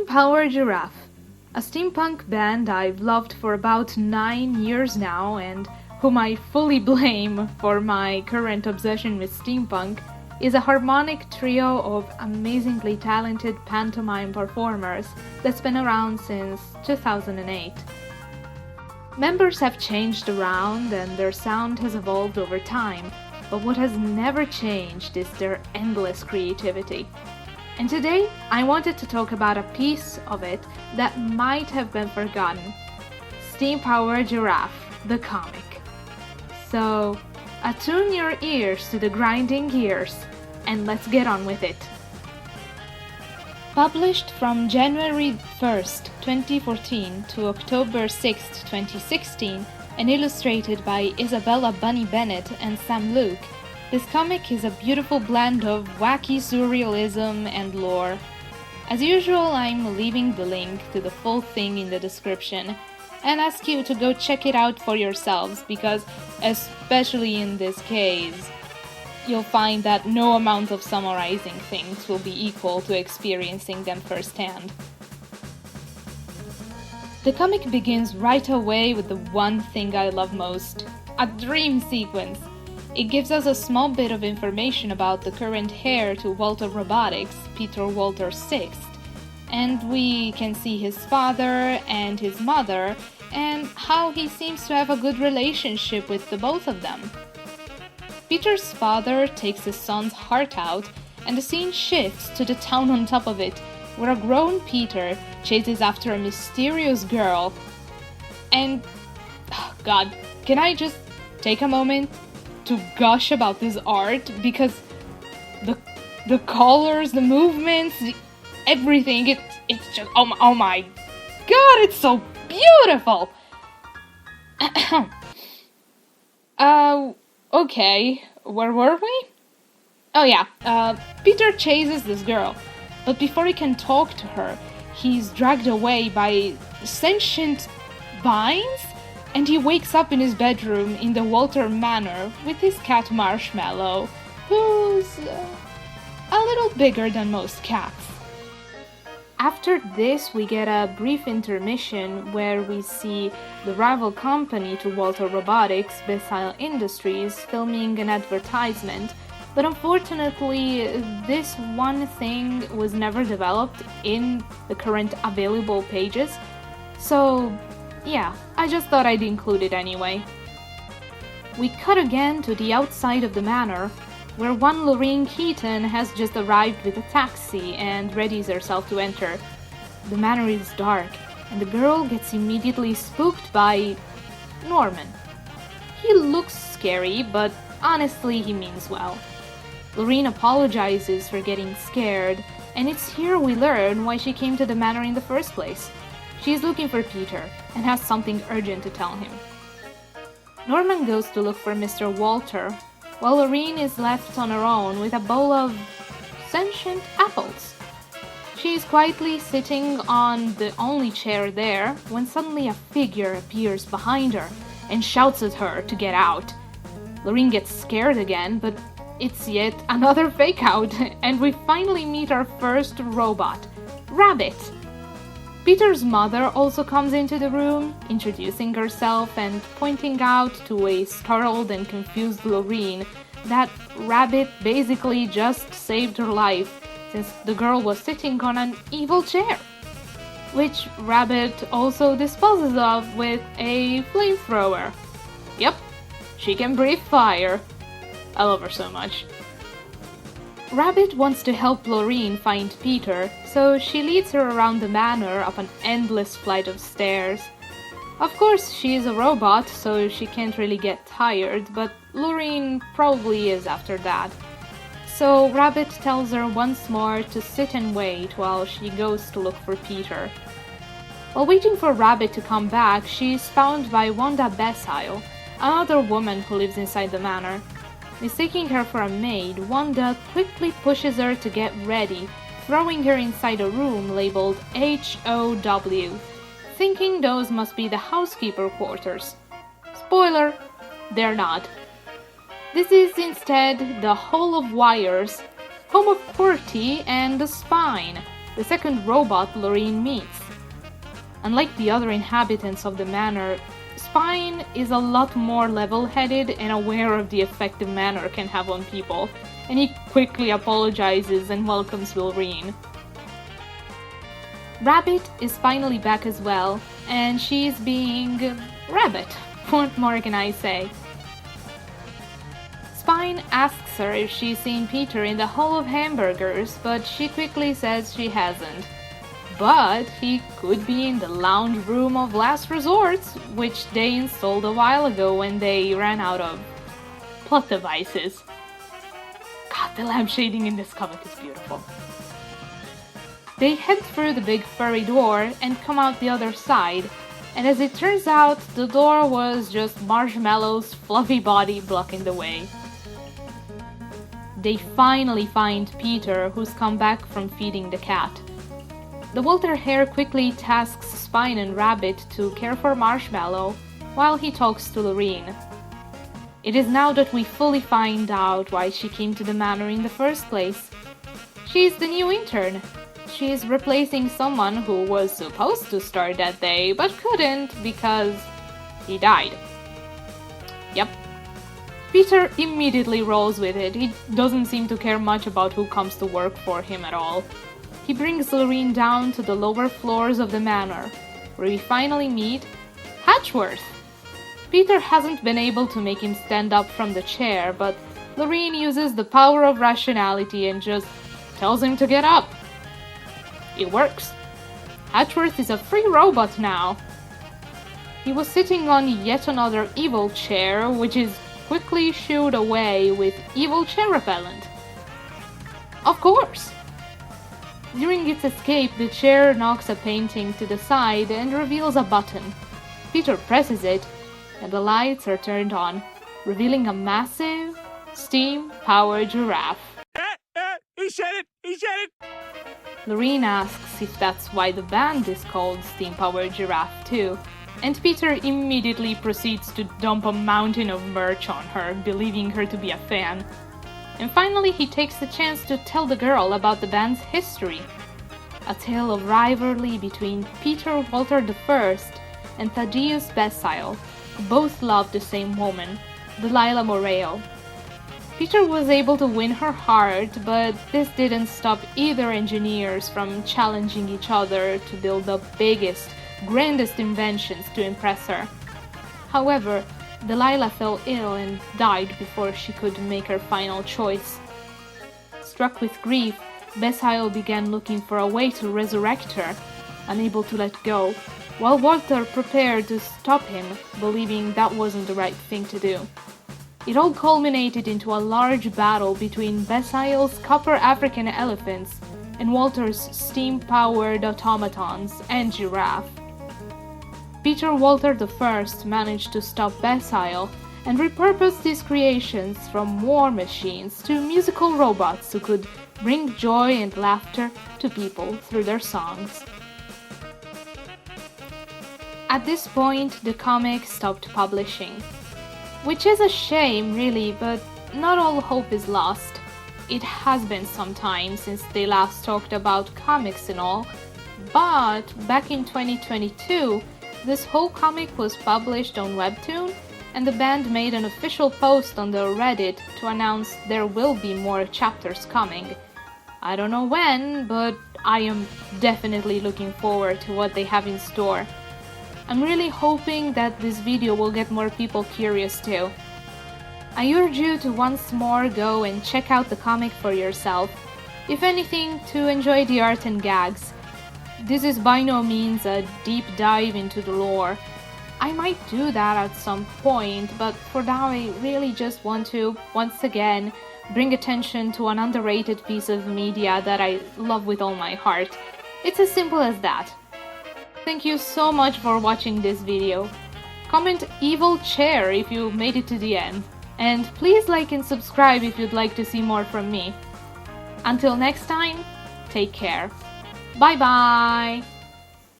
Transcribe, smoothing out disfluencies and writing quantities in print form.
Powered Giraffe, a steampunk band I've loved for about 9 years now and whom I fully blame for my current obsession with steampunk, is a harmonic trio of amazingly talented pantomime performers that's been around since 2008. Members have changed around and their sound has evolved over time, but what has never changed is their endless creativity. And today, I wanted to talk about a piece of it that might have been forgotten. Powered Giraffe, the comic. So, attune your ears to the grinding gears, and let's get on with it. Published from January 1st, 2014 to October 6th, 2016, and illustrated by Isabella Bunny Bennett and Sam Luke, this comic is a beautiful blend of wacky surrealism and lore. As usual, I'm leaving the link to the full thing in the description and ask you to go check it out for yourselves because, especially in this case, you'll find that no amount of summarizing things will be equal to experiencing them firsthand. The comic begins right away with the one thing I love most, a dream sequence. It gives us a small bit of information about the current heir to Walter Robotics, Peter Walter VI, and we can see his father and his mother and how he seems to have a good relationship with the both of them. Peter's father takes his son's heart out, and the scene shifts to the town on top of it, where a grown Peter chases after a mysterious girl. And, God, can I just take a moment to gush about this art? Because the colors, the movements, everything, it's just, oh my God, it's so beautiful! Okay, where were we? Oh yeah, Peter chases this girl, but before he can talk to her, he's dragged away by sentient vines, and he wakes up in his bedroom in the Walter Manor with his cat Marshmallow, who's a little bigger than most cats. After this, we get a brief intermission where we see the rival company to Walter Robotics, Missile Industries, filming an advertisement, but unfortunately, this one thing was never developed in the current available pages, so yeah, I just thought I'd include it anyway. We cut again to the outside of the manor, where one Lorraine Keaton has just arrived with a taxi and readies herself to enter. The manor is dark, and the girl gets immediately spooked by Norman. He looks scary, but honestly he means well. Lorraine apologizes for getting scared, and it's here we learn why she came to the manor in the first place. She is looking for Peter, and has something urgent to tell him. Norman goes to look for Mr. Walter, while Lorraine is left on her own with a bowl of sentient apples. She is quietly sitting on the only chair there when suddenly a figure appears behind her and shouts at her to get out. Lorraine gets scared again, but it's yet another fake out, and we finally meet our first robot, Rabbit. Peter's mother also comes into the room, introducing herself and pointing out to a startled and confused Lorraine that Rabbit basically just saved her life since the girl was sitting on an evil chair, which Rabbit also disposes of with a flamethrower. Yep, she can breathe fire. I love her so much. Rabbit wants to help Lorraine find Peter, so she leads her around the manor up an endless flight of stairs. Of course, she is a robot, so she can't really get tired, but Lorraine probably is after that. So Rabbit tells her once more to sit and wait while she goes to look for Peter. While waiting for Rabbit to come back, she is found by Wanda Basile, another woman who lives inside the manor. Mistaking her for a maid, Wanda quickly pushes her to get ready, throwing her inside a room labeled HOW, thinking those must be the housekeeper quarters. Spoiler, they're not. This is instead the Hall of Wires, home of QWERTY and the Spine, the second robot Lorraine meets. Unlike the other inhabitants of the manor, Spine is a lot more level-headed and aware of the effect the manor can have on people, and he quickly apologizes and welcomes Lorraine. Rabbit is finally back as well, and she's being Rabbit. What more can I say? Spine asks her if she's seen Peter in the Hall of Hamburgers, but she quickly says she hasn't. But he could be in the lounge room of Last Resort, which they installed a while ago when they ran out of plot devices. God, the lampshading in this comic is beautiful. They head through the big furry door and come out the other side, and as it turns out, the door was just Marshmallow's fluffy body blocking the way. They finally find Peter, who's come back from feeding the cat. The Walter Hare quickly tasks Spine and Rabbit to care for Marshmallow while he talks to Lorraine. It is now that we fully find out why she came to the manor in the first place. She's the new intern. She's replacing someone who was supposed to start that day but couldn't because he died. Yep. Peter immediately rolls with it. He doesn't seem to care much about who comes to work for him at all. He brings Lorraine down to the lower floors of the manor, where we finally meet Hatchworth. Peter hasn't been able to make him stand up from the chair, but Lorraine uses the power of rationality and just tells him to get up. It works. Hatchworth is a free robot now. He was sitting on yet another evil chair, which is quickly shooed away with evil chair repellent. Of course! During its escape, the chair knocks a painting to the side and reveals a button. Peter presses it, and the lights are turned on, revealing a massive, steam-powered giraffe. He said it! He said it! Lorraine asks if that's why the band is called Steam-Powered Giraffe too, and Peter immediately proceeds to dump a mountain of merch on her, believing her to be a fan. And finally he takes the chance to tell the girl about the band's history. A tale of rivalry between Peter Walter I and Thaddeus Basile, who both loved the same woman, Delilah Moreo. Peter was able to win her heart, but this didn't stop either engineers from challenging each other to build the biggest, grandest inventions to impress her. However, Delilah fell ill and died before she could make her final choice. Struck with grief, Basile began looking for a way to resurrect her, unable to let go, while Walter prepared to stop him, believing that wasn't the right thing to do. It all culminated into a large battle between Basile's copper African elephants and Walter's steam-powered automatons and giraffe. Peter Walter I managed to stop Basile and repurposed his creations from war machines to musical robots who could bring joy and laughter to people through their songs. At this point, the comic stopped publishing, which is a shame really, but not all hope is lost. It has been some time since they last talked about comics and all, but back in 2022, this whole comic was published on Webtoon, and the band made an official post on their Reddit to announce there will be more chapters coming. I don't know when, but I am definitely looking forward to what they have in store. I'm really hoping that this video will get more people curious too. I urge you to once more go and check out the comic for yourself, if anything, to enjoy the art and gags. This is by no means a deep dive into the lore. I might do that at some point, but for now I really just want to, once again, bring attention to an underrated piece of media that I love with all my heart. It's as simple as that. Thank you so much for watching this video. Comment evil chair if you made it to the end. And please like and subscribe if you'd like to see more from me. Until next time, take care. Bye bye!